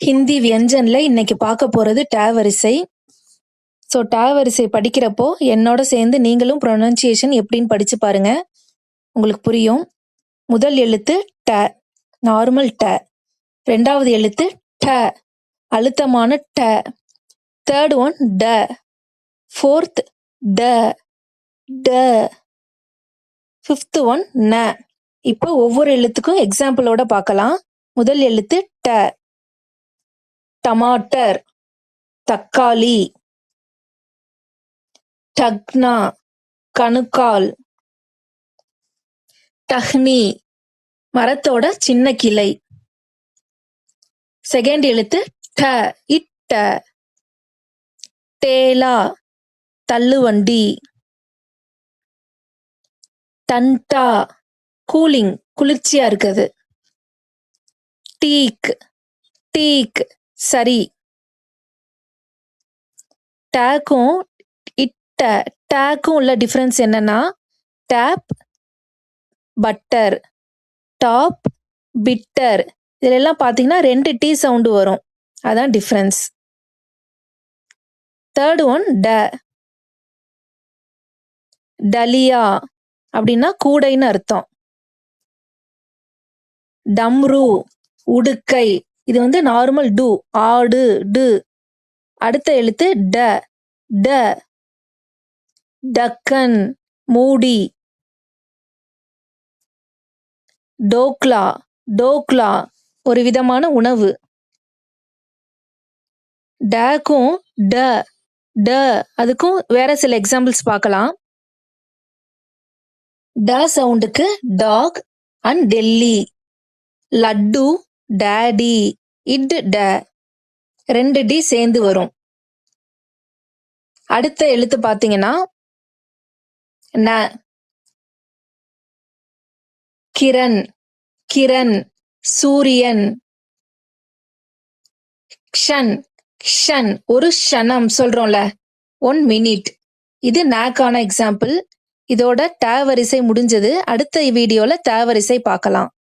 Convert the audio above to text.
ஹிந்தி வியஞ்சன்ல இன்னைக்கு பார்க்க போறது ட வரிசை. ஸோ ட வரிசை படிக்கிறப்போ என்னோட சேர்ந்து நீங்களும் ப்ரொனன்சியேஷன் எப்படின்னு படிச்சு பாருங்க, உங்களுக்கு புரியும். முதல் எழுத்து ட, நார்மல் ட. ரெண்டாவது எழுத்து ட, அழுத்தமான ட. தேர்ட் ஒன் ட, ஃபோர்த் ட, ட. ஃபிஃப்த் ஒன் ந. இப்போ ஒவ்வொரு எழுத்துக்கும் எக்ஸாம்பிளோட பார்க்கலாம். முதல் எழுத்து ட, டமாட்டர், தக்காளி. டக்னா, கணுக்கால். டஹ்னி, மரத்தோட சின்ன கிளை. செகண்ட் எழுத்து ட, இட்ட. டேலா, தள்ளுவண்டி. டன்டா, கூலிங், குளிர்ச்சியா இருக்குது. டீக், டீக், சரி. டேக்கும் இட்ட டேக்கும் உள்ள டிஃபரன்ஸ் என்னன்னா, டேப் பட்டர், டாப் பிட்டர். இதுல எல்லாம் பாத்தீங்கன்னா 2 டி சவுண்டு வரும், அதான் டிஃபரன்ஸ். தேர்ட் ஒன் ட, டலியா அப்படின்னா கூடைன்னு அர்த்தம். டம்ரு, உடுக்கை. இது வந்து நார்மல் டு, ஆடு, டு. அடுத்த எழுத்து ட, ட. டக்கன், மூடி. டோக்லா, டோக்லா, ஒரு விதமான உணவு. டேக்கும் ட, ட, அதுக்கும் வேற சில எக்ஸாம்பிள்ஸ் பார்க்கலாம். ட சவுண்டுக்கு dog and Delhi. Laddu, daddy. It ட, 2 டி சேர்ந்து வரும். அடுத்த எழுத்து பார்த்தீங்கன்னா ந. கிரண், கிரண், சூரியன். க்ஷன், க்ஷன், ஒரு க்ஷணம் சொல்றோம்ல, 1 மினிட். இது நாக்கான எக்ஸாம்பிள். இதோட ட வரிசை முடிஞ்சது. அடுத்த வீடியோல த வரிசை பார்க்கலாம்.